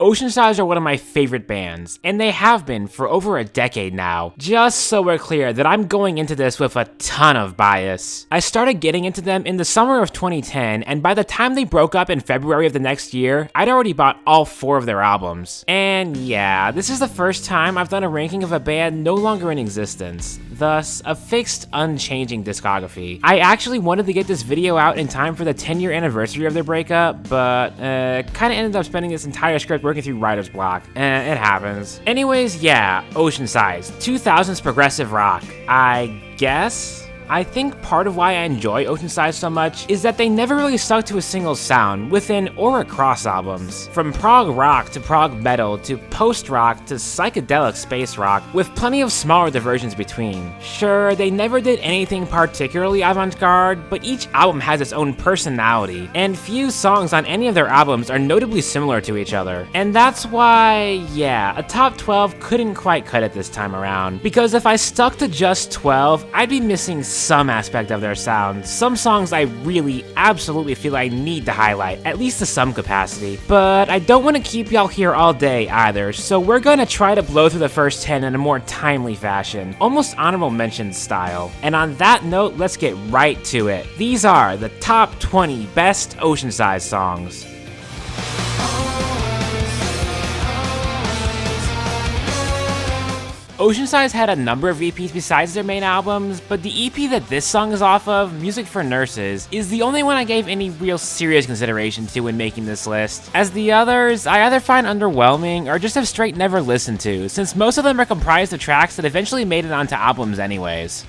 Oceansize are one of my favorite bands, and they have been for over a decade now. Just so we're clear that I'm going into this with a ton of bias. I started getting into them in the summer of 2010, and by the time they broke up in February of the next year, I'd already bought all 4 of their albums. And yeah, this is the first time I've done a ranking of a band no longer in existence, thus a fixed, unchanging discography. I actually wanted to get this video out in time for the 10-year anniversary of their breakup, but kinda ended up spending this entire script working through writer's block. It happens. Anyways, yeah, Oceansize, 2000s progressive rock, I guess? I think part of why I enjoy Oceansize so much is that they never really stuck to a single sound within or across albums. From prog rock to prog metal to post-rock to psychedelic space rock, with plenty of smaller diversions between. Sure, they never did anything particularly avant-garde, but each album has its own personality, and few songs on any of their albums are notably similar to each other. And that's why, yeah, a top 12 couldn't quite cut it this time around, because if I stuck to just 12, I'd be missing some aspect of their sound. Some songs I really, absolutely feel I need to highlight, at least to some capacity. But I don't want to keep y'all here all day either, so we're gonna try to blow through the first 10 in a more timely fashion, almost honorable mention style. And on that note, let's get right to it. These are the top 20 best Oceansize songs. Oceansize had a number of EPs besides their main albums, but the EP that this song is off of, Music for Nurses, is the only one I gave any real serious consideration to when making this list, as the others I either find underwhelming or just have straight never listened to, since most of them are comprised of tracks that eventually made it onto albums anyways.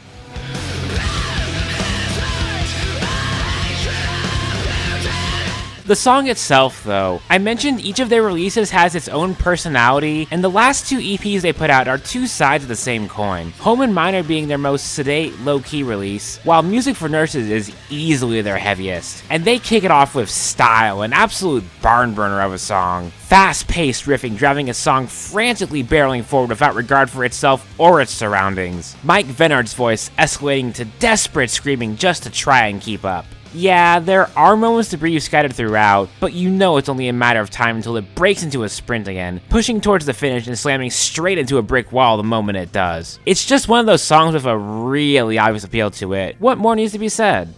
The song itself, though, I mentioned each of their releases has its own personality, and the last 2 EPs they put out are 2 sides of the same coin. Home and Minor being their most sedate, low-key release, while Music for Nurses is easily their heaviest. And they kick it off with style, an absolute barn burner of a song. Fast-paced riffing driving a song frantically barreling forward without regard for itself or its surroundings. Mike Vennard's voice escalating to desperate screaming just to try and keep up. Yeah, there are moments to breathe scattered throughout, but you know it's only a matter of time until it breaks into a sprint again, pushing towards the finish and slamming straight into a brick wall the moment it does. It's just one of those songs with a really obvious appeal to it. What more needs to be said?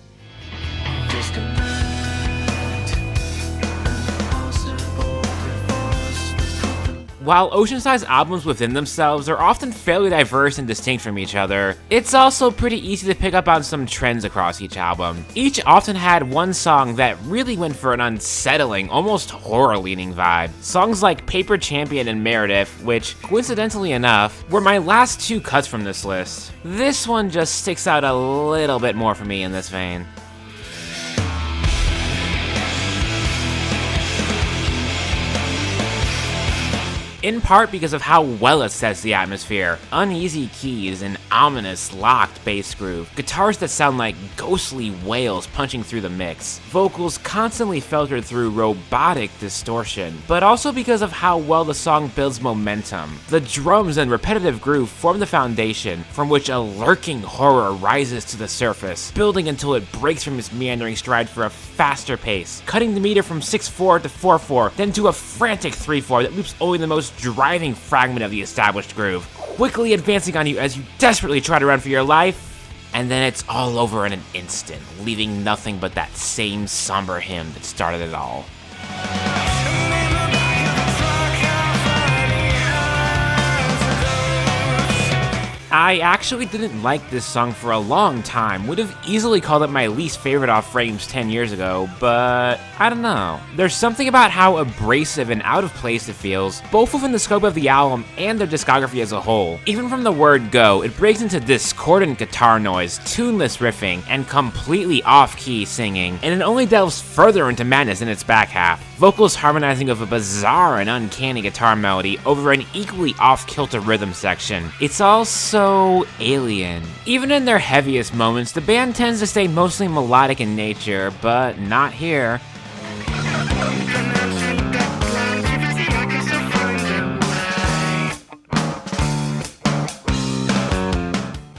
While Oceansize albums within themselves are often fairly diverse and distinct from each other, it's also pretty easy to pick up on some trends across each album. Each often had one song that really went for an unsettling, almost horror-leaning vibe. Songs like Paper Champion and Meredith, which, coincidentally enough, were my last 2 cuts from this list. This one just sticks out a little bit more for me in this vein. In part because of how well it sets the atmosphere. Uneasy keys, an ominous, locked bass groove, guitars that sound like ghostly whales punching through the mix, vocals constantly filtered through robotic distortion, but also because of how well the song builds momentum. The drums and repetitive groove form the foundation from which a lurking horror rises to the surface, building until it breaks from its meandering stride for a faster pace, cutting the meter from 6/4 to 4/4, then to a frantic 3/4 that loops only the most driving fragment of the established groove, quickly advancing on you as you desperately try to run for your life, and then it's all over in an instant, leaving nothing but that same somber hymn that started it all. I actually didn't like this song for a long time, would have easily called it my least favorite off Frames 10 years ago, but I don't know. There's something about how abrasive and out of place it feels, both within the scope of the album and their discography as a whole. Even from the word go, it breaks into discordant guitar noise, tuneless riffing, and completely off-key singing, and it only delves further into madness in its back half. Vocals harmonizing with a bizarre and uncanny guitar melody over an equally off-kilter rhythm section. It's all so alien. Even in their heaviest moments, the band tends to stay mostly melodic in nature, but not here.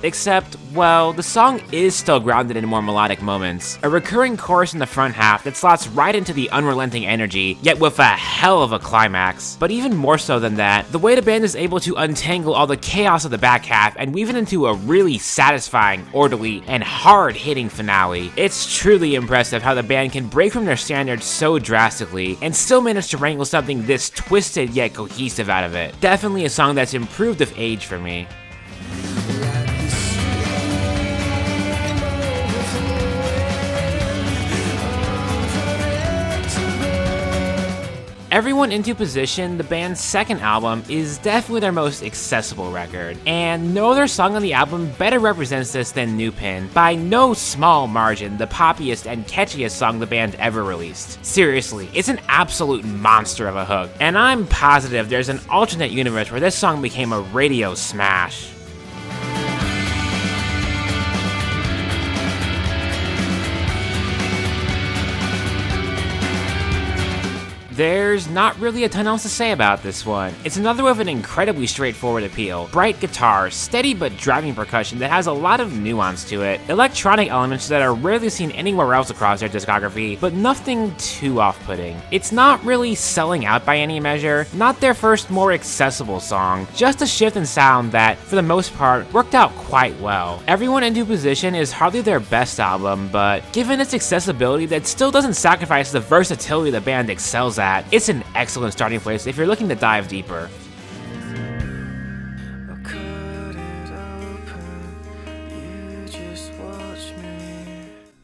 Except, well, the song is still grounded in more melodic moments. A recurring chorus in the front half that slots right into the unrelenting energy, yet with a hell of a climax. But even more so than that, the way the band is able to untangle all the chaos of the back half and weave it into a really satisfying, orderly, and hard-hitting finale. It's truly impressive how the band can break from their standards so drastically and still manage to wrangle something this twisted yet cohesive out of it. Definitely a song that's improved with age for me. Everyone Into Position, the band's second album, is definitely their most accessible record, and no other song on the album better represents this than New Pin, by no small margin the poppiest and catchiest song the band ever released. Seriously, it's an absolute monster of a hook, and I'm positive there's an alternate universe where this song became a radio smash. There's not really a ton else to say about this one. It's another with an incredibly straightforward appeal. Bright guitar, steady but driving percussion that has a lot of nuance to it, electronic elements that are rarely seen anywhere else across their discography, but nothing too off-putting. It's not really selling out by any measure, not their first more accessible song, just a shift in sound that, for the most part, worked out quite well. Everyone Into Position is hardly their best album, but given its accessibility that still doesn't sacrifice the versatility the band excels at, it's an excellent starting place if you're looking to dive deeper.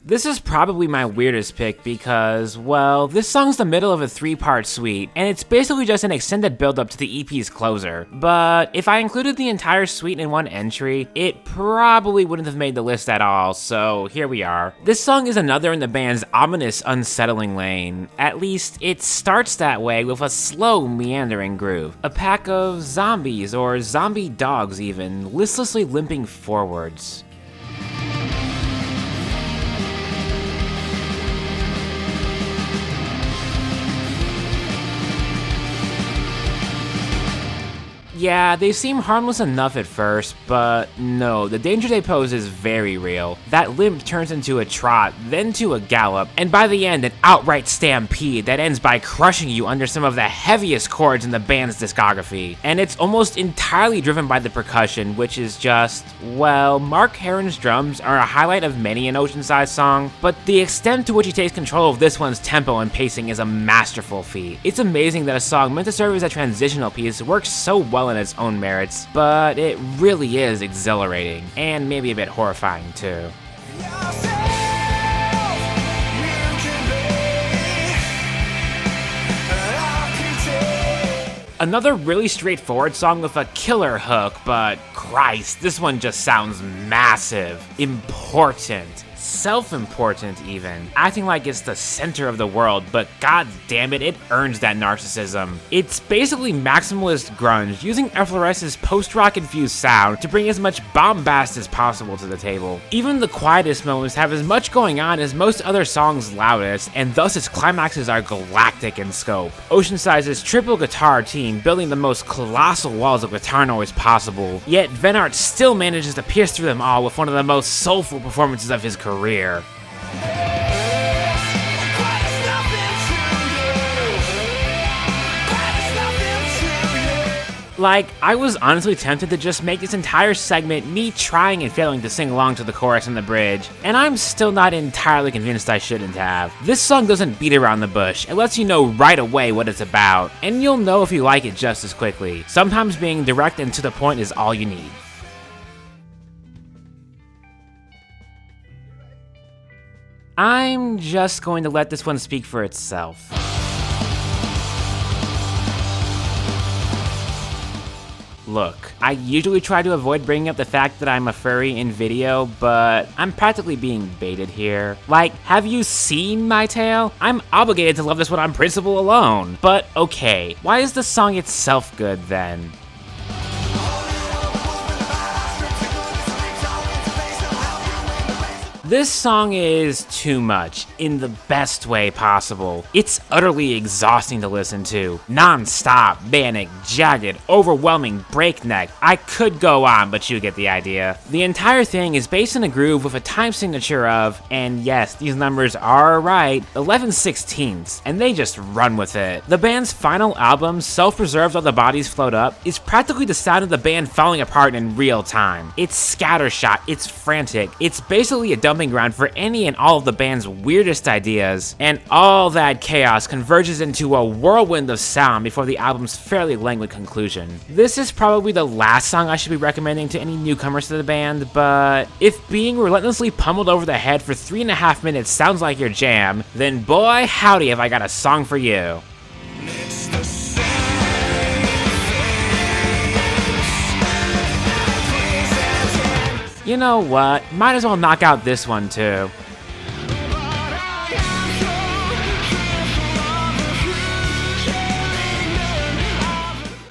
This is probably my weirdest pick because, well, this song's the middle of a 3-part suite, and it's basically just an extended build-up to the EP's closer. But if I included the entire suite in one entry, it probably wouldn't have made the list at all, so here we are. This song is another in the band's ominous, unsettling lane. At least, it starts that way with a slow, meandering groove. A pack of zombies, or zombie dogs even, listlessly limping forwards. Yeah, they seem harmless enough at first, but no, the danger they pose is very real. That limp turns into a trot, then to a gallop, and by the end, an outright stampede that ends by crushing you under some of the heaviest chords in the band's discography. And it's almost entirely driven by the percussion, which is just, well, Mark Herron's drums are a highlight of many an Oceansize song, but the extent to which he takes control of this one's tempo and pacing is a masterful feat. It's amazing that a song meant to serve as a transitional piece works so well in its own merits, but it really is exhilarating, and maybe a bit horrifying too. Another really straightforward song with a killer hook, but Christ, this one just sounds massive, important, self-important even, acting like it's the center of the world, but god damn it, it earns that narcissism. It's basically maximalist grunge, using FLRS's post-rock infused sound to bring as much bombast as possible to the table. Even the quietest moments have as much going on as most other songs' loudest, and thus its climaxes are galactic in scope. Oceansize's triple guitar team building the most colossal walls of guitar noise possible, yet Venart still manages to pierce through them all with one of the most soulful performances of his career. Like, I was honestly tempted to just make this entire segment me trying and failing to sing along to the chorus and the bridge, and I'm still not entirely convinced I shouldn't have. This song doesn't beat around the bush, it lets you know right away what it's about, and you'll know if you like it just as quickly. Sometimes being direct and to the point is all you need. I'm just going to let this one speak for itself. Look, I usually try to avoid bringing up the fact that I'm a furry in video, but I'm practically being baited here. Like, have you seen my tail? I'm obligated to love this one on principle alone. But okay, why is the song itself good then? This song is too much, in the best way possible. It's utterly exhausting to listen to. Non-stop, manic, jagged, overwhelming, breakneck. I could go on, but you get the idea. The entire thing is based in a groove with a time signature of, and yes, these numbers are right, 11/16, and they just run with it. The band's final album, Self-Preserved While the Bodies Float Up, is practically the sound of the band falling apart in real time. It's scattershot, it's frantic, it's basically a dumping ground for any and all of the band's weirdest ideas, and all that chaos converges into a whirlwind of sound before the album's fairly languid conclusion. This is probably the last song I should be recommending to any newcomers to the band, but if being relentlessly pummeled over the head for 3.5 minutes sounds like your jam, then boy howdy have I got a song for you. You know what, might as well knock out this one too.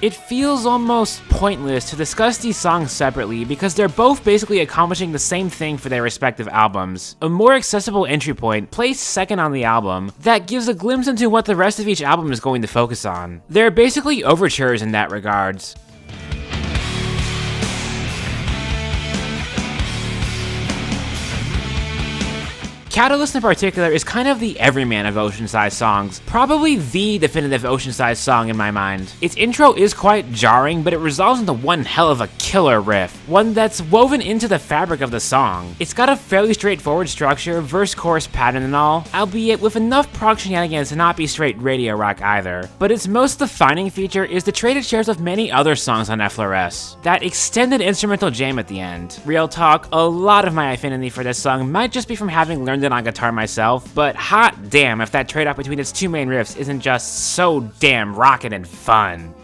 It feels almost pointless to discuss these songs separately because they're both basically accomplishing the same thing for their respective albums. A more accessible entry point, placed second on the album, that gives a glimpse into what the rest of each album is going to focus on. They're basically overtures in that regards. Catalyst in particular is kind of the everyman of Oceansize songs, probably the definitive Oceansize song in my mind. Its intro is quite jarring, but it resolves into one hell of a killer riff, one that's woven into the fabric of the song. It's got a fairly straightforward structure, verse-chorus pattern and all, albeit with enough prog shenanigans to not be straight radio rock either. But its most defining feature is the trait it shares with many other songs on FLRS, that extended instrumental jam at the end. Real talk, a lot of my affinity for this song might just be from having learned it on guitar myself, but hot damn if that trade-off between its two main riffs isn't just so damn rockin' and fun.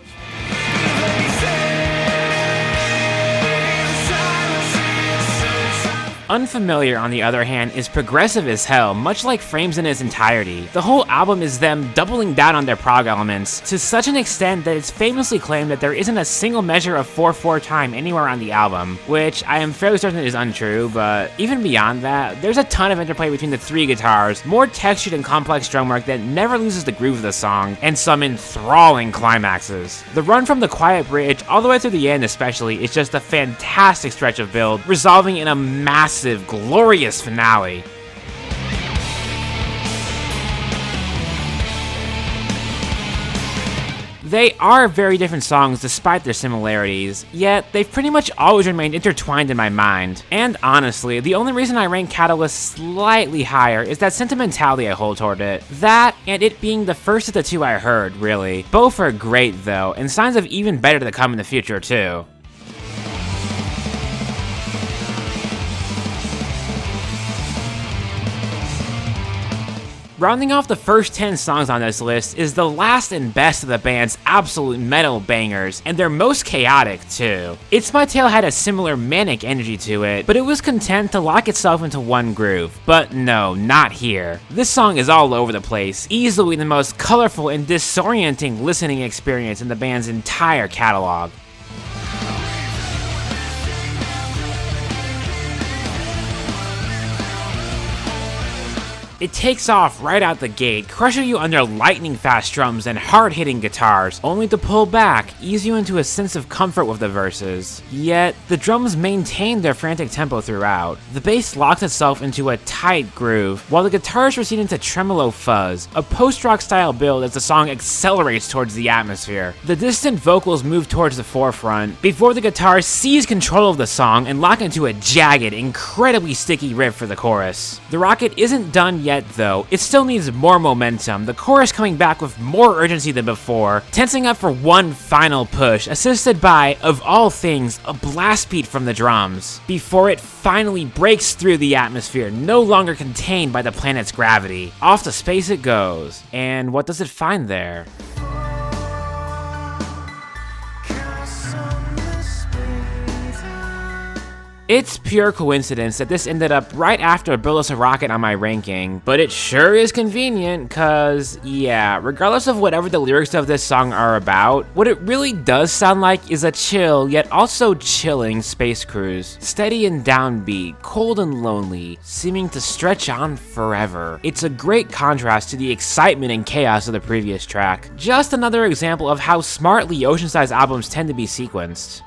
Unfamiliar, on the other hand, is progressive as hell, much like Frames in its entirety. The whole album is them doubling down on their prog elements, to such an extent that it's famously claimed that there isn't a single measure of 4/4 time anywhere on the album, which I am fairly certain is untrue, but even beyond that, there's a ton of interplay between the three guitars, more textured and complex drum work that never loses the groove of the song, and some enthralling climaxes. The run from the quiet bridge all the way through the end especially is just a fantastic stretch of build, resolving in a massive, glorious finale. They are very different songs despite their similarities, yet they've pretty much always remained intertwined in my mind. And honestly, the only reason I rank Catalyst slightly higher is that sentimentality I hold toward it. That, and it being the first of the two I heard, really. Both are great though, and signs of even better to come in the future too. Rounding off the first 10 songs on this list is the last and best of the band's absolute metal bangers, and they're most chaotic too. It's My Tale had a similar manic energy to it, but it was content to lock itself into one groove. But no, not here. This song is all over the place, easily the most colorful and disorienting listening experience in the band's entire catalog. It takes off right out the gate, crushing you under lightning-fast drums and hard-hitting guitars, only to pull back, ease you into a sense of comfort with the verses. Yet, the drums maintain their frantic tempo throughout. The bass locks itself into a tight groove, while the guitars recede into tremolo fuzz, a post-rock style build as the song accelerates towards the atmosphere. The distant vocals move towards the forefront, before the guitars seize control of the song and lock into a jagged, incredibly sticky riff for the chorus. The rocket isn't done yet though, it still needs more momentum, the chorus coming back with more urgency than before, tensing up for one final push, assisted by, of all things, a blast beat from the drums, before it finally breaks through the atmosphere, no longer contained by the planet's gravity. Off to space it goes, and what does it find there? It's pure coincidence that this ended up right after Build Us a Rocket on my ranking, but it sure is convenient cause, yeah, regardless of whatever the lyrics of this song are about, what it really does sound like is a chill yet also chilling space cruise. Steady and downbeat, cold and lonely, seeming to stretch on forever. It's a great contrast to the excitement and chaos of the previous track. Just another example of how smartly Oceansize albums tend to be sequenced.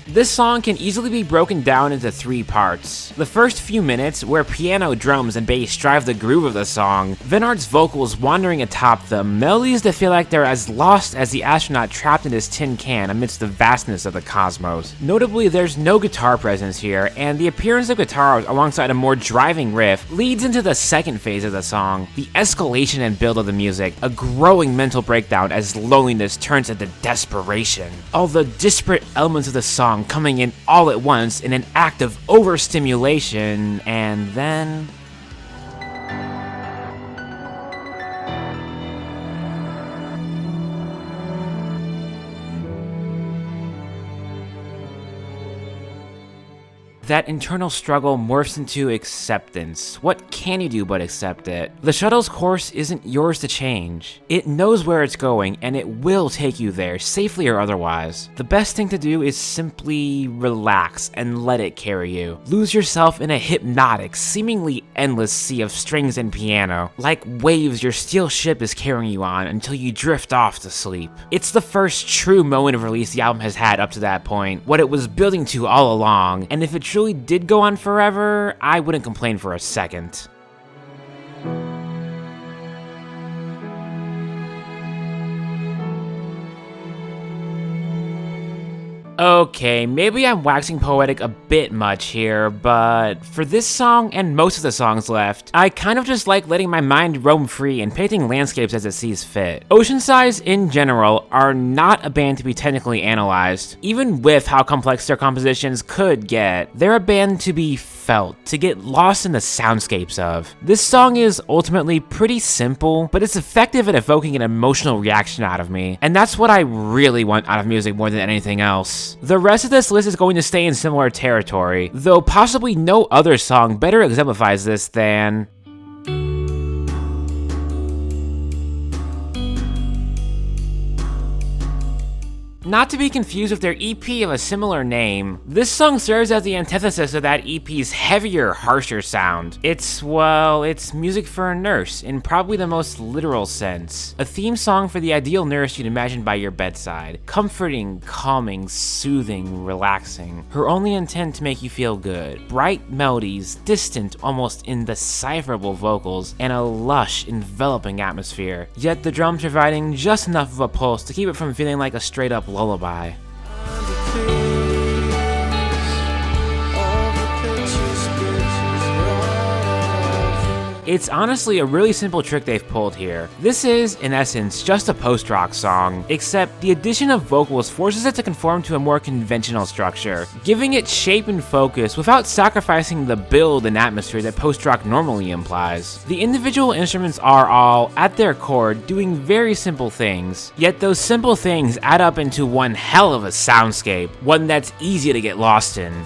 This song can easily be broken down into 3 parts. The first few minutes, where piano, drums, and bass drive the groove of the song, Venard's vocals wandering atop them, melodies that feel like they're as lost as the astronaut trapped in his tin can amidst the vastness of the cosmos. Notably, there's no guitar presence here, and the appearance of guitars alongside a more driving riff leads into the second phase of the song, the escalation and build of the music, a growing mental breakdown as loneliness turns into desperation. All the disparate elements of the song coming in all at once in an act of overstimulation, and then that internal struggle morphs into acceptance. What can you do but accept it? The shuttle's course isn't yours to change. It knows where it's going, and it will take you there, safely or otherwise. The best thing to do is simply relax and let it carry you. Lose yourself in a hypnotic, seemingly endless sea of strings and piano. Like waves, your steel ship is carrying you on until you drift off to sleep. It's the first true moment of release the album has had up to that point, what it was building to all along, and if it truly did go on forever, I wouldn't complain for a second. Okay, maybe I'm waxing poetic a bit much here, but for this song and most of the songs left, I kind of just like letting my mind roam free and painting landscapes as it sees fit. Oceansize, in general, are not a band to be technically analyzed, even with how complex their compositions could get. They're a band to be felt, to get lost in the soundscapes of. This song is ultimately pretty simple, but it's effective at evoking an emotional reaction out of me, and that's what I really want out of music more than anything else. The rest of this list is going to stay in similar territory, though possibly no other song better exemplifies this than not to be confused with their EP of a similar name. This song serves as the antithesis of that EP's heavier, harsher sound. It's music for a nurse, in probably the most literal sense. A theme song for the ideal nurse you'd imagine by your bedside. Comforting, calming, soothing, relaxing. Her only intent to make you feel good. Bright melodies, distant, almost indecipherable vocals, and a lush, enveloping atmosphere. Yet the drums providing just enough of a pulse to keep it from feeling like a straight-up lullaby. It's honestly a really simple trick they've pulled here. This is, in essence, just a post-rock song, except the addition of vocals forces it to conform to a more conventional structure, giving it shape and focus without sacrificing the build and atmosphere that post-rock normally implies. The individual instruments are all, at their core, doing very simple things, yet those simple things add up into one hell of a soundscape, one that's easy to get lost in.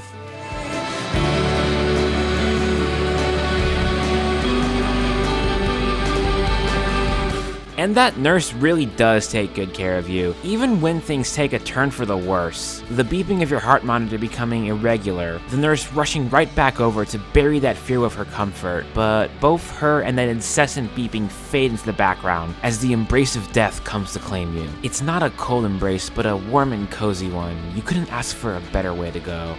And that nurse really does take good care of you, even when things take a turn for the worse. The beeping of your heart monitor becoming irregular, the nurse rushing right back over to bury that fear with her comfort, but both her and that incessant beeping fade into the background as the embrace of death comes to claim you. It's not a cold embrace, but a warm and cozy one. You couldn't ask for a better way to go.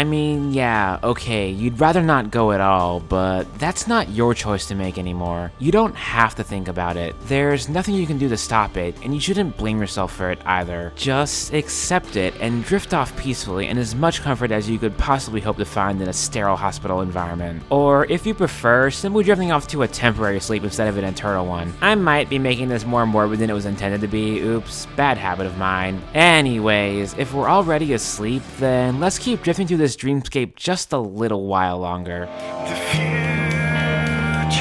I mean, yeah, okay, you'd rather not go at all, but that's not your choice to make anymore. You don't have to think about it. There's nothing you can do to stop it, and you shouldn't blame yourself for it either. Just accept it and drift off peacefully in as much comfort as you could possibly hope to find in a sterile hospital environment. Or, if you prefer, simply drifting off to a temporary sleep instead of an eternal one. I might be making this more morbid than it was intended to be. Oops, bad habit of mine. Anyways, if we're already asleep, then let's keep drifting through this dreamscape just a little while longer. The future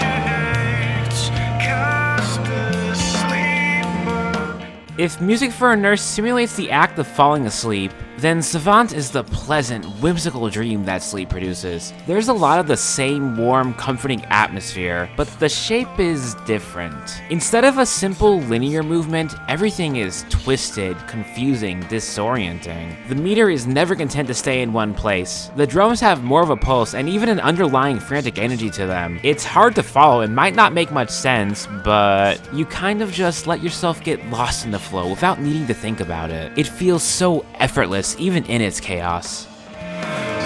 hates 'cause the sleeper. If music for a nurse simulates the act of falling asleep, then Savant is the pleasant, whimsical dream that sleep produces. There's a lot of the same warm, comforting atmosphere, but the shape is different. Instead of a simple linear movement, everything is twisted, confusing, disorienting. The meter is never content to stay in one place. The drums have more of a pulse and even an underlying frantic energy to them. It's hard to follow and might not make much sense, but you kind of just let yourself get lost in the flow without needing to think about it. It feels so effortless, even in its chaos.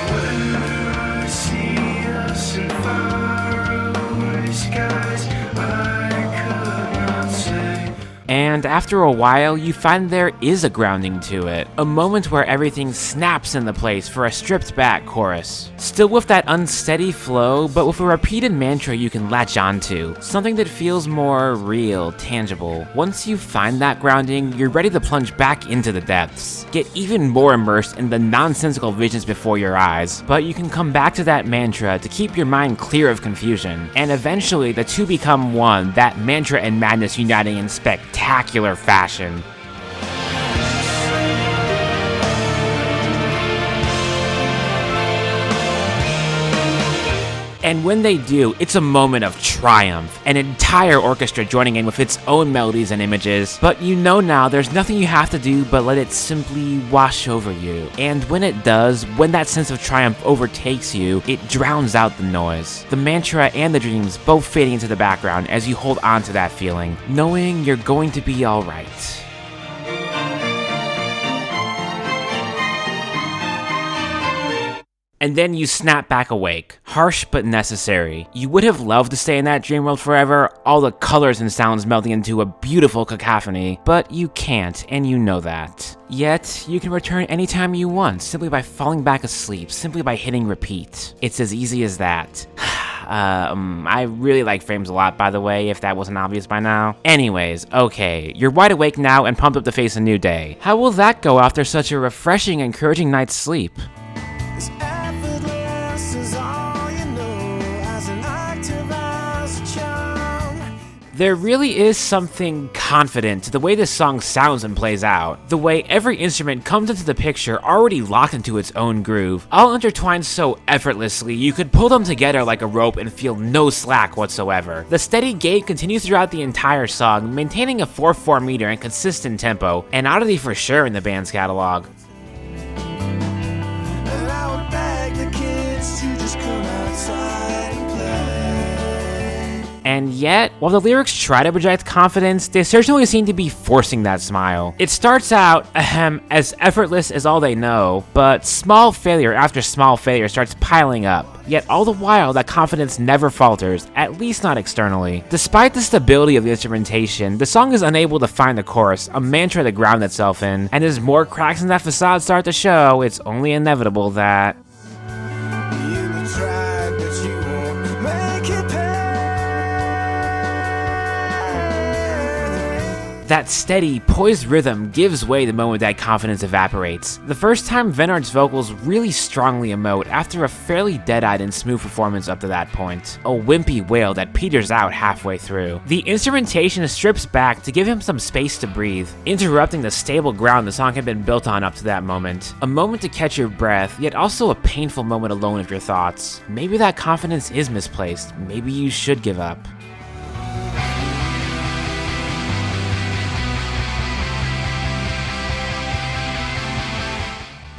When I see us in faraway skies, I could not say. And after a while, you find there is a grounding to it. A moment where everything snaps into place for a stripped back chorus. Still with that unsteady flow, but with a repeated mantra you can latch onto. Something that feels more real, tangible. Once you find that grounding, you're ready to plunge back into the depths. Get even more immersed in the nonsensical visions before your eyes. But you can come back to that mantra to keep your mind clear of confusion. And eventually, the two become one, that mantra and madness uniting in spectacular fashion. And when they do, it's a moment of triumph, an entire orchestra joining in with its own melodies and images. But you know now there's nothing you have to do but let it simply wash over you. And when it does, when that sense of triumph overtakes you, it drowns out the noise. The mantra and the dreams both fading into the background as you hold on to that feeling, knowing you're going to be alright. And then you snap back awake. Harsh but necessary. You would have loved to stay in that dream world forever, all the colors and sounds melting into a beautiful cacophony, but you can't, and you know that. Yet, you can return anytime you want, simply by falling back asleep, simply by hitting repeat. It's as easy as that. I really like frames a lot, by the way, if that wasn't obvious by now. Anyways, okay, you're wide awake now and pumped up to face a new day. How will that go after such a refreshing, encouraging night's sleep? It's effortless as all you know, as an active as a charm. There really is something confident to the way this song sounds and plays out. The way every instrument comes into the picture already locked into its own groove, all intertwined so effortlessly you could pull them together like a rope and feel no slack whatsoever. The steady gait continues throughout the entire song, maintaining a 4/4 meter and consistent tempo, an oddity for sure in the band's catalog. And I would beg the kids to just come outside and play. And yet, while the lyrics try to project confidence, they certainly seem to be forcing that smile. It starts out, as effortless as all they know, but small failure after small failure starts piling up. Yet all the while, that confidence never falters, at least not externally. Despite the stability of the instrumentation, the song is unable to find the chorus, a mantra to ground itself in, and as more cracks in that facade start to show, it's only inevitable that You tried, but you won't make it pay. that steady, poised rhythm gives way the moment that confidence evaporates. The first time Venard's vocals really strongly emote after a fairly dead-eyed and smooth performance up to that point. A wimpy wail that peters out halfway through. The instrumentation strips back to give him some space to breathe, interrupting the stable ground the song had been built on up to that moment. A moment to catch your breath, yet also a painful moment alone with your thoughts. Maybe that confidence is misplaced. Maybe you should give up.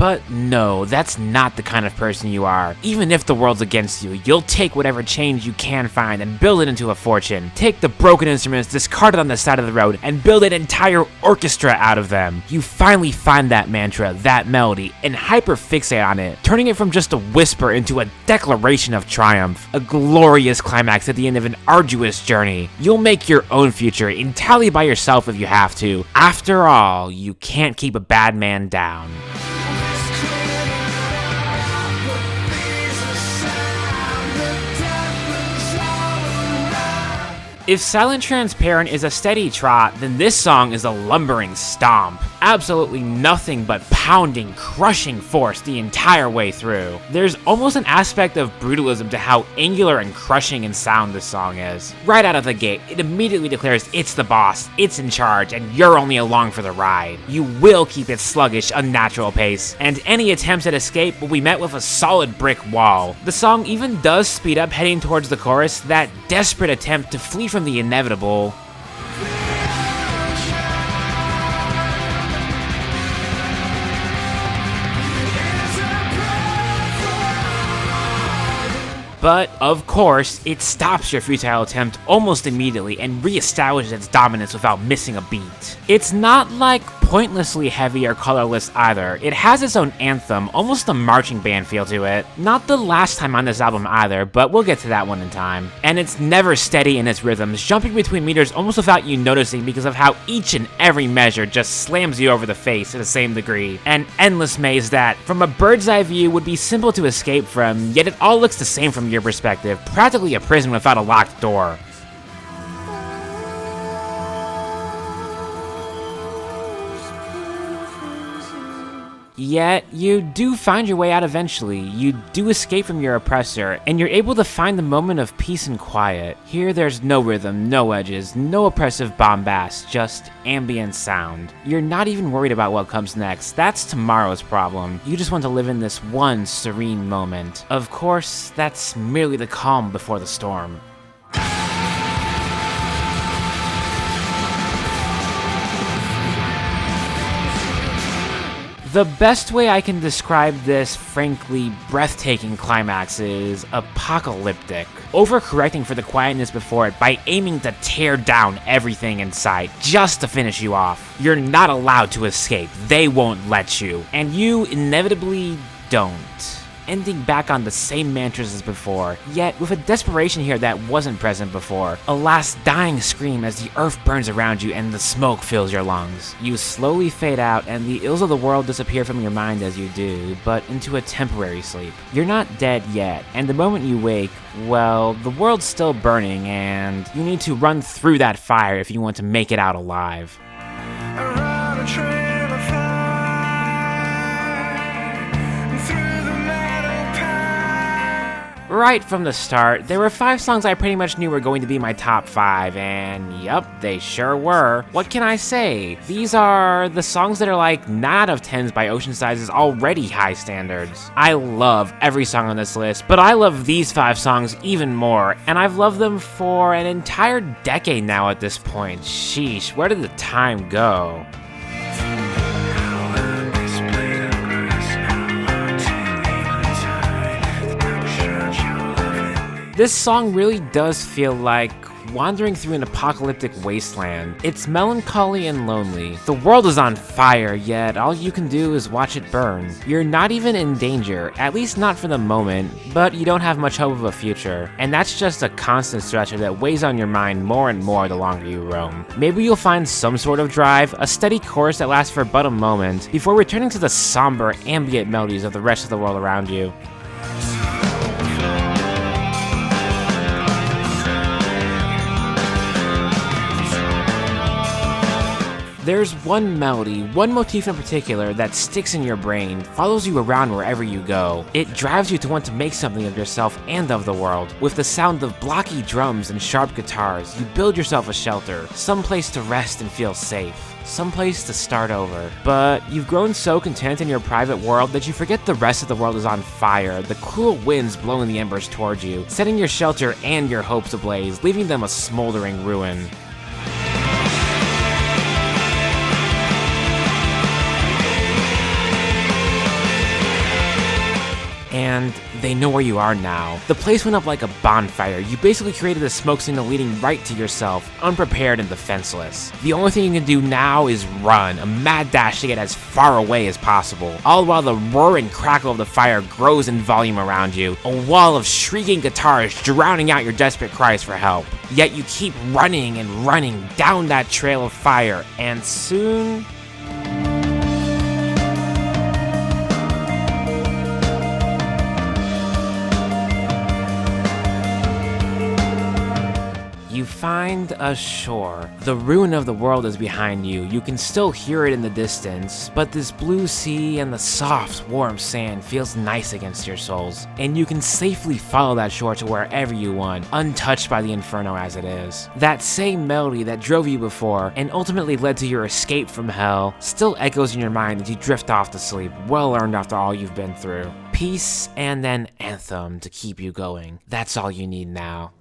But no, that's not the kind of person you are. Even if the world's against you, you'll take whatever change you can find and build it into a fortune. Take the broken instruments discarded on the side of the road and build an entire orchestra out of them. You finally find that mantra, that melody, and hyperfixate on it, turning it from just a whisper into a declaration of triumph. A glorious climax at the end of an arduous journey. You'll make your own future entirely by yourself if you have to. After all, you can't keep a bad man down. If Silent Transparent is a steady trot, then this song is a lumbering stomp. Absolutely nothing but pounding, crushing force the entire way through. There's almost an aspect of brutalism to how angular and crushing in sound this song is. Right out of the gate, it immediately declares it's the boss, it's in charge, and you're only along for the ride. You will keep its sluggish, unnatural pace, and any attempts at escape will be met with a solid brick wall. The song even does speed up heading towards the chorus, that desperate attempt to flee from the inevitable. But, of course, it stops your futile attempt almost immediately and reestablishes its dominance without missing a beat. It's not like pointlessly heavy or colorless either. It has its own anthem, almost a marching band feel to it. Not the last time on this album either, but we'll get to that one in time. And it's never steady in its rhythms, jumping between meters almost without you noticing because of how each and every measure just slams you over the face to the same degree. An endless maze that, from a bird's eye view, would be simple to escape from, yet it all looks the same from your perspective, practically a prison without a locked door. Yet, you do find your way out eventually. You do escape from your oppressor, and you're able to find the moment of peace and quiet. Here, there's no rhythm, no edges, no oppressive bombast, just ambient sound. You're not even worried about what comes next. That's tomorrow's problem. You just want to live in this one serene moment. Of course, that's merely the calm before the storm. The best way I can describe this, frankly, breathtaking climax is apocalyptic. Overcorrecting for the quietness before it by aiming to tear down everything in sight, just to finish you off. You're not allowed to escape, they won't let you, and you inevitably don't. Ending back on the same mantras as before, yet with a desperation here that wasn't present before. A last dying scream as the earth burns around you and the smoke fills your lungs. You slowly fade out and the ills of the world disappear from your mind as you do, but into a temporary sleep. You're not dead yet, and the moment you wake, well, the world's still burning and you need to run through that fire if you want to make it out alive. Around a trail of fire, through the meadow path. Right from the start, there were 5 songs I pretty much knew were going to be my top 5, and yup, they sure were. What can I say? These are the songs that are like 9 out of 10s by Oceansize's already high standards. I love every song on this list, but I love these 5 songs even more, and I've loved them for an entire decade now at this point. Sheesh, where did the time go? This song really does feel like wandering through an apocalyptic wasteland. It's melancholy and lonely. The world is on fire, yet all you can do is watch it burn. You're not even in danger, at least not for the moment, but you don't have much hope of a future. And that's just a constant stretcher that weighs on your mind more and more the longer you roam. Maybe you'll find some sort of drive, a steady chorus that lasts for but a moment, before returning to the somber, ambient melodies of the rest of the world around you. There's one melody, one motif in particular that sticks in your brain, follows you around wherever you go. It drives you to want to make something of yourself and of the world. With the sound of blocky drums and sharp guitars, you build yourself a shelter, some place to rest and feel safe, some place to start over. But you've grown so content in your private world that you forget the rest of the world is on fire, the cruel winds blowing the embers towards you, setting your shelter and your hopes ablaze, leaving them a smoldering ruin. They know where you are now. The place went up like a bonfire. You basically created a smoke signal leading right to yourself, unprepared and defenseless. The only thing you can do now is run, a mad dash to get as far away as possible, all while the roar and crackle of the fire grows in volume around you, a wall of shrieking guitars drowning out your desperate cries for help. Yet you keep running and running down that trail of fire, and soon... you find a shore. The ruin of the world is behind you. You can still hear it in the distance, but this blue sea and the soft, warm sand feels nice against your soles, and you can safely follow that shore to wherever you want, untouched by the inferno as it is. That same melody that drove you before and ultimately led to your escape from hell still echoes in your mind as you drift off to sleep, well earned after all you've been through. Peace and then anthem to keep you going. That's all you need now.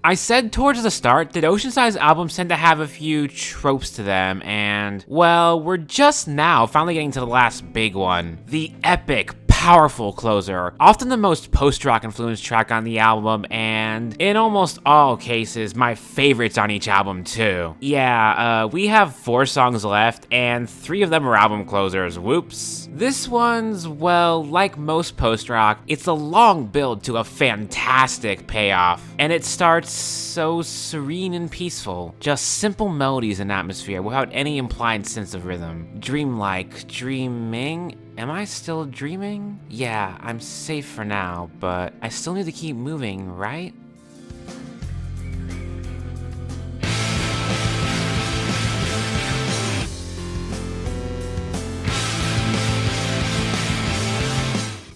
I said towards the start that Oceansize albums tend to have a few tropes to them, and, well, we're just now finally getting to the last big one. The epic, powerful closer, often the most post-rock influenced track on the album, and in almost all cases, my favorites on each album too. Yeah, we have 4 songs left, and 3 of them are album closers, whoops. This one's, well, like most post-rock, it's a long build to a fantastic payoff, and it starts so serene and peaceful. Just simple melodies and atmosphere without any implied sense of rhythm. Dreamlike, dreaming? Am I still dreaming? Yeah, I'm safe for now, but I still need to keep moving, right?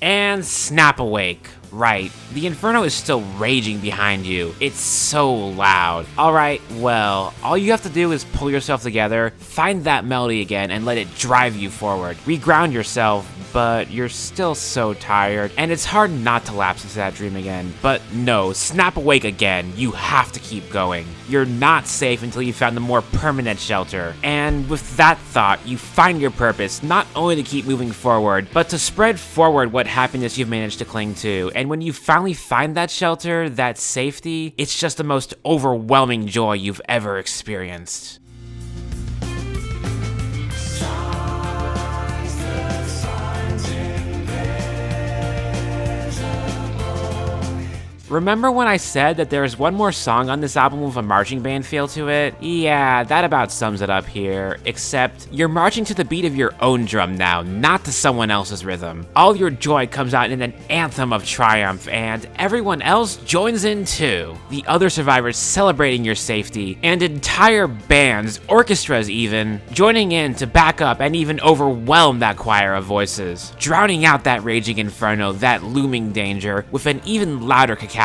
And snap awake. Right, the inferno is still raging behind you. It's so loud. Alright, well, all you have to do is pull yourself together, find that melody again, and let it drive you forward. Reground yourself, but you're still so tired, and it's hard not to lapse into that dream again. But no, snap awake again. You have to keep going. You're not safe until you found the more permanent shelter. And with that thought, you find your purpose, not only to keep moving forward, but to spread forward what happiness you've managed to cling to. And when you finally find that shelter, that safety, it's just the most overwhelming joy you've ever experienced. Remember when I said that there's one more song on this album with a marching band feel to it? Yeah, that about sums it up here, except you're marching to the beat of your own drum now, not to someone else's rhythm. All your joy comes out in an anthem of triumph, and everyone else joins in too. The other survivors celebrating your safety, and entire bands, orchestras even, joining in to back up and even overwhelm that choir of voices, drowning out that raging inferno, that looming danger, with an even louder cacophony,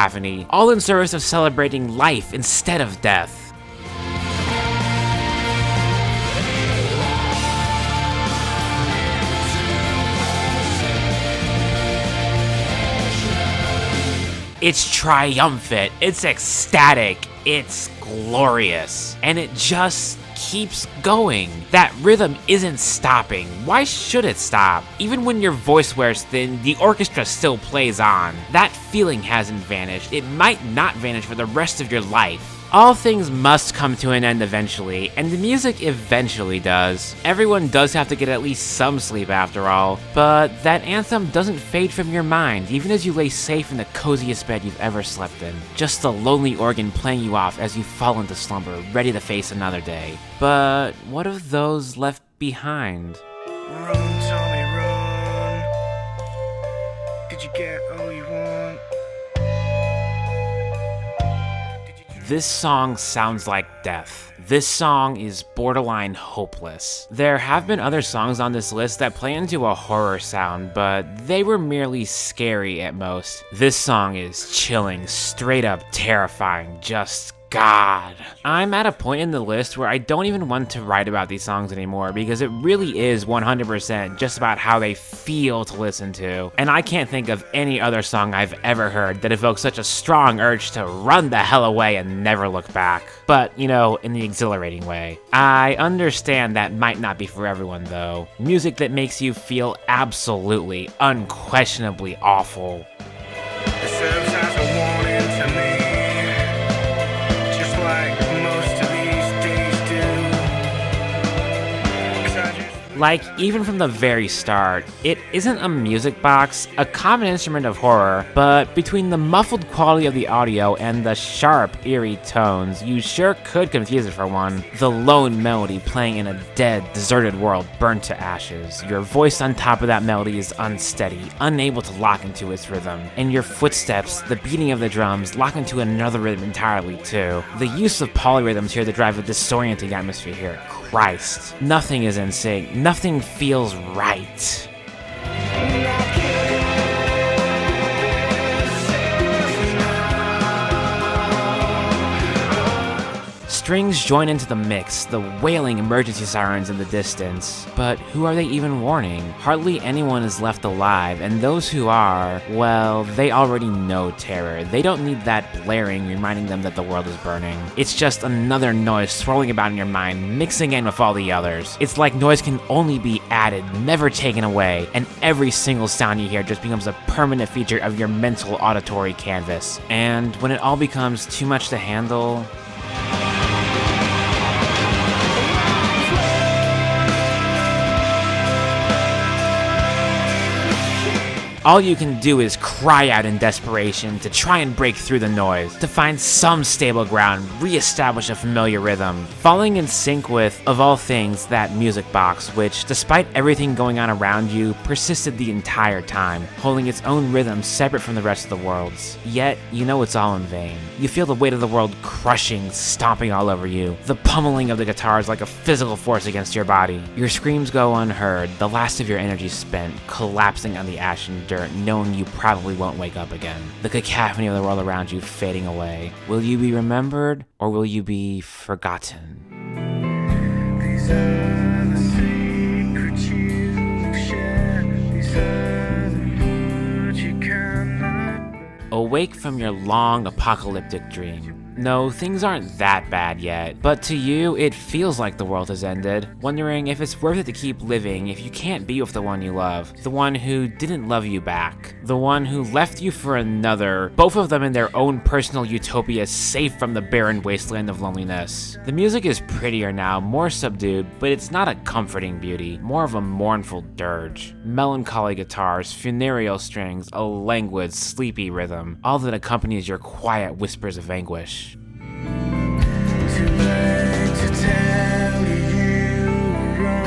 all in service of celebrating life instead of death. It's triumphant, it's ecstatic, it's glorious, and it just keeps going. That rhythm isn't stopping. Why should it stop? Even when your voice wears thin, the orchestra still plays on. That feeling hasn't vanished. It might not vanish for the rest of your life. All things must come to an end eventually, and the music eventually does. Everyone does have to get at least some sleep after all, but that anthem doesn't fade from your mind, even as you lay safe in the coziest bed you've ever slept in. Just the lonely organ playing you off as you fall into slumber, ready to face another day. But what of those left behind? Run, Tommy, run. Did you get all you want? This song sounds like death. This song is borderline hopeless. There have been other songs on this list that play into a horror sound, but they were merely scary at most. This song is chilling, straight up terrifying, just God. I'm at a point in the list where I don't even want to write about these songs anymore because it really is 100% just about how they feel to listen to. And I can't think of any other song I've ever heard that evokes such a strong urge to run the hell away and never look back. But, you know, in the exhilarating way. I understand that might not be for everyone though. Music that makes you feel absolutely, unquestionably awful. It serves as a warning to me, just like most of these days do. 'Cause I just Like, even from the very start, it isn't a music box, a common instrument of horror, but between the muffled quality of the audio and the sharp, eerie tones, you sure could confuse it for one. The lone melody playing in a dead, deserted world burnt to ashes. Your voice on top of that melody is unsteady, unable to lock into its rhythm. And your footsteps, the beating of the drums, lock into another rhythm entirely too. The use of polyrhythms here to drive a disorienting atmosphere here. Christ. Nothing is in sync. Nothing feels right. Strings join into the mix, the wailing emergency sirens in the distance. But who are they even warning? Hardly anyone is left alive, and those who are, well, they already know terror. They don't need that blaring reminding them that the world is burning. It's just another noise swirling about in your mind, mixing in with all the others. It's like noise can only be added, never taken away, and every single sound you hear just becomes a permanent feature of your mental auditory canvas. And when it all becomes too much to handle, all you can do is cry out in desperation to try and break through the noise, to find some stable ground, re-establish a familiar rhythm, falling in sync with, of all things, that music box, which, despite everything going on around you, persisted the entire time, holding its own rhythm separate from the rest of the world's. Yet, you know it's all in vain. You feel the weight of the world crushing, stomping all over you, the pummeling of the guitars like a physical force against your body. Your screams go unheard, the last of your energy spent, collapsing on the ashen dirt, knowing you probably won't wake up again. The cacophony of the world around you fading away. Will you be remembered, or will you be forgotten? These are the secrets you share. These are the words you cannot. Awake from your long apocalyptic dream. No, things aren't that bad yet, but to you, it feels like the world has ended, wondering if it's worth it to keep living if you can't be with the one you love, the one who didn't love you back, the one who left you for another, both of them in their own personal utopia safe from the barren wasteland of loneliness. The music is prettier now, more subdued, but it's not a comforting beauty, more of a mournful dirge. Melancholy guitars, funereal strings, a languid, sleepy rhythm, all that accompanies your quiet whispers of anguish. Too late to tell you wrong.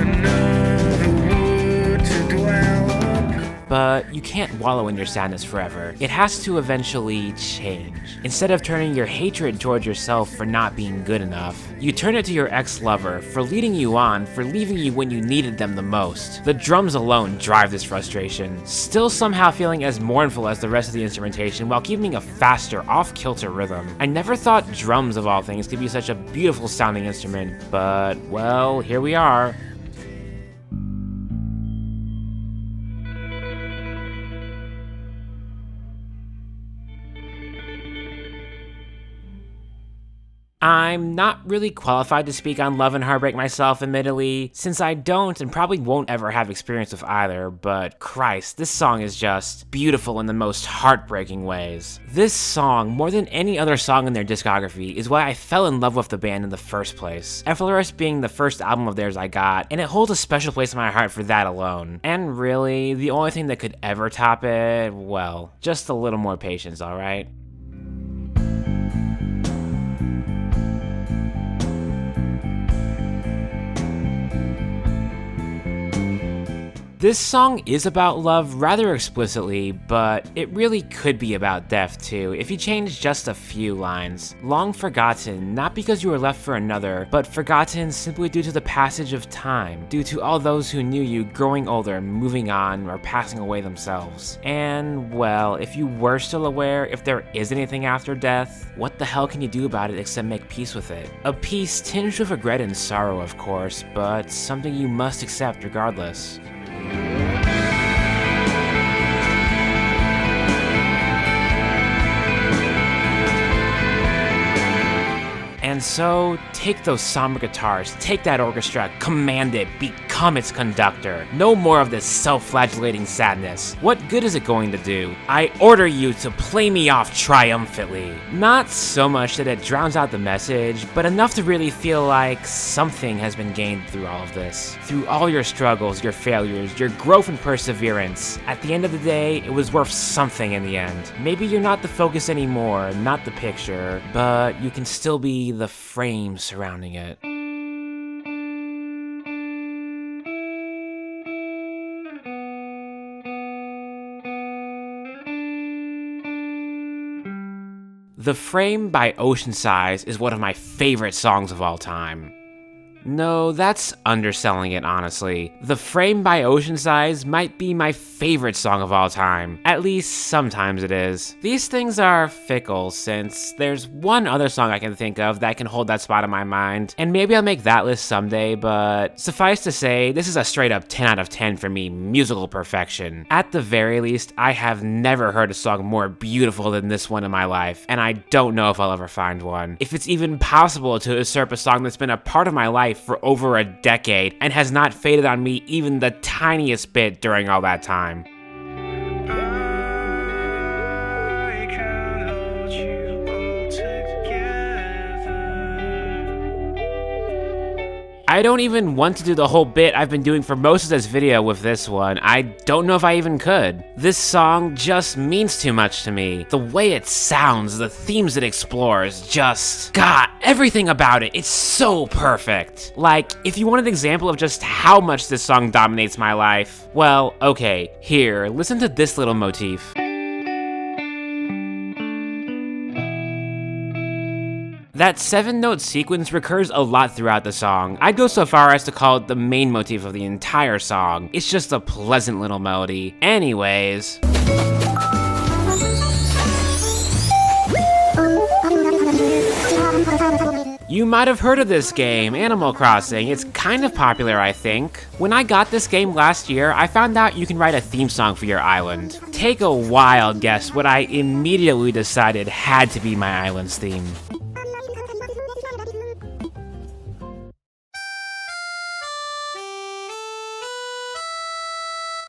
Another wood to dwell upon. But you can't wallow in your sadness forever. It has to eventually change. Instead of turning your hatred towards yourself for not being good enough, you turn it to your ex-lover for leading you on, for leaving you when you needed them the most. The drums alone drive this frustration, still somehow feeling as mournful as the rest of the instrumentation while keeping a faster, off-kilter rhythm. I never thought drums of all things could be such a beautiful sounding instrument, but, well, here we are. I'm not really qualified to speak on love and heartbreak myself, admittedly, since I don't and probably won't ever have experience with either, but Christ, this song is just beautiful in the most heartbreaking ways. This song, more than any other song in their discography, is why I fell in love with the band in the first place, Efflorus being the first album of theirs I got, and it holds a special place in my heart for that alone. And really, the only thing that could ever top it, well, just a little more patience, alright? This song is about love rather explicitly, but it really could be about death too if you change just a few lines. Long forgotten, not because you were left for another, but forgotten simply due to the passage of time, due to all those who knew you growing older, moving on, or passing away themselves. And, well, if you were still aware if there is anything after death, what the hell can you do about it except make peace with it? A peace tinged with regret and sorrow, of course, but something you must accept regardless. And so, take those somber guitars, take that orchestra, command it, become its conductor. No more of this self-flagellating sadness. What good is it going to do? I order you to play me off triumphantly. Not so much that it drowns out the message, but enough to really feel like something has been gained through all of this. Through all your struggles, your failures, your growth and perseverance. At the end of the day, it was worth something in the end. Maybe you're not the focus anymore, not the picture, but you can still be the frame surrounding it. The Frame by Oceansize is one of my favorite songs of all time. No, that's underselling it, honestly. The Frame by Oceansize might be my favorite song of all time. At least, sometimes it is. These things are fickle, since there's one other song I can think of that can hold that spot in my mind, and maybe I'll make that list someday, but suffice to say, this is a straight up 10 out of 10 for me, musical perfection. At the very least, I have never heard a song more beautiful than this one in my life, and I don't know if I'll ever find one. If it's even possible to usurp a song that's been a part of my life for over a decade and has not faded on me even the tiniest bit during all that time. I can hold you all together. I don't even want to do the whole bit I've been doing for most of this video with this one. I don't know if I even could. This song just means too much to me. The way it sounds, the themes it explores, just... God, everything about it, it's so perfect. Like, if you want an example of just how much this song dominates my life, well, okay, here, listen to this little motif. That 7-note sequence recurs a lot throughout the song. I'd go so far as to call it the main motif of the entire song. It's just a pleasant little melody. Anyways... You might have heard of this game, Animal Crossing. It's kind of popular, I think. When I got this game last year, I found out you can write a theme song for your island. Take a wild guess what I immediately decided had to be my island's theme.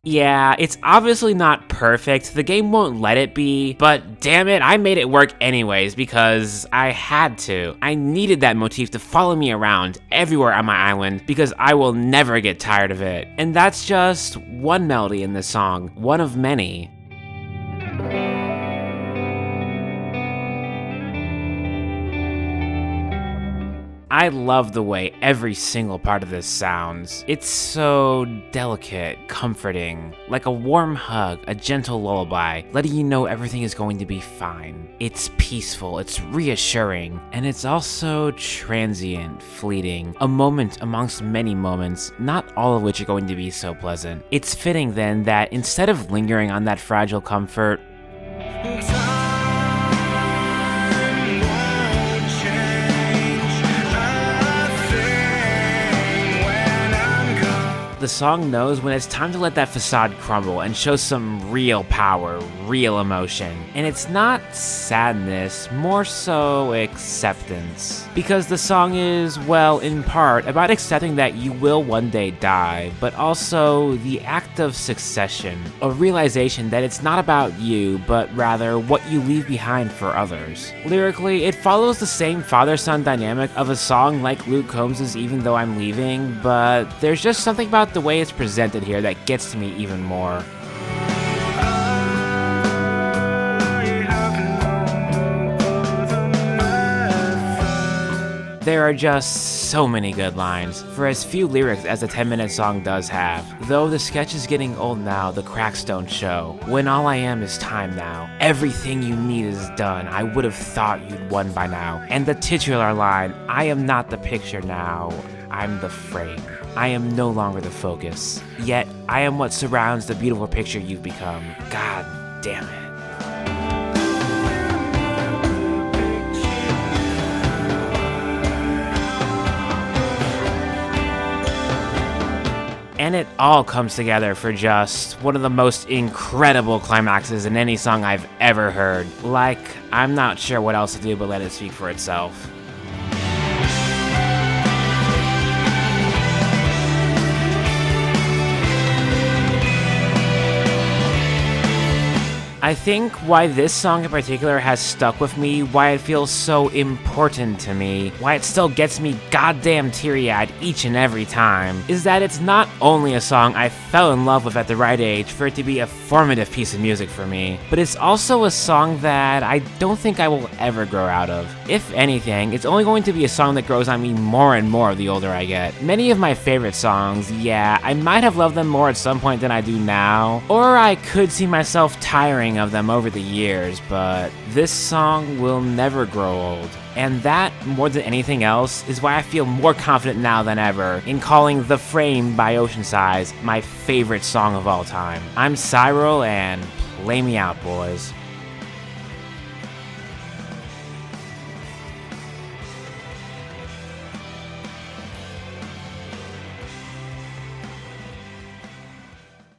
Yeah, it's obviously not perfect, the game won't let it be, but damn it, I made it work anyways because I had to. I needed that motif to follow me around everywhere on my island because I will never get tired of it. And that's just one melody in this song, one of many. I love the way every single part of this sounds. It's so delicate, comforting, like a warm hug, a gentle lullaby, letting you know everything is going to be fine. It's peaceful, it's reassuring, and it's also transient, fleeting, a moment amongst many moments, not all of which are going to be so pleasant. It's fitting then that instead of lingering on that fragile comfort, the song knows when it's time to let that facade crumble and show some real power, real emotion. And it's not sadness, more so acceptance. Because the song is, well, in part, about accepting that you will one day die, but also the act of succession, a realization that it's not about you, but rather what you leave behind for others. Lyrically, it follows the same father-son dynamic of a song like Luke Combs' Even Though I'm Leaving, but there's just something about the way it's presented here that gets to me even more. There are just so many good lines, for as few lyrics as a 10-minute song does have. Though the sketch is getting old now, the cracks don't show. When all I am is time now. Everything you need is done, I would have thought you'd won by now. And the titular line, I am not the picture now, I'm the frame. I am no longer the focus. Yet, I am what surrounds the beautiful picture you've become. God damn it. And it all comes together for just one of the most incredible climaxes in any song I've ever heard. Like, I'm not sure what else to do but let it speak for itself. I think why this song in particular has stuck with me, why it feels so important to me, why it still gets me goddamn teary-eyed each and every time, is that it's not only a song I fell in love with at the right age for it to be a formative piece of music for me, but it's also a song that I don't think I will ever grow out of. If anything, it's only going to be a song that grows on me more and more the older I get. Many of my favorite songs, yeah, I might have loved them more at some point than I do now, or I could see myself tiring of them over the years, but this song will never grow old. And that, more than anything else, is why I feel more confident now than ever in calling The Frame by Oceansize my favorite song of all time. I'm Cyril, and play me out, boys.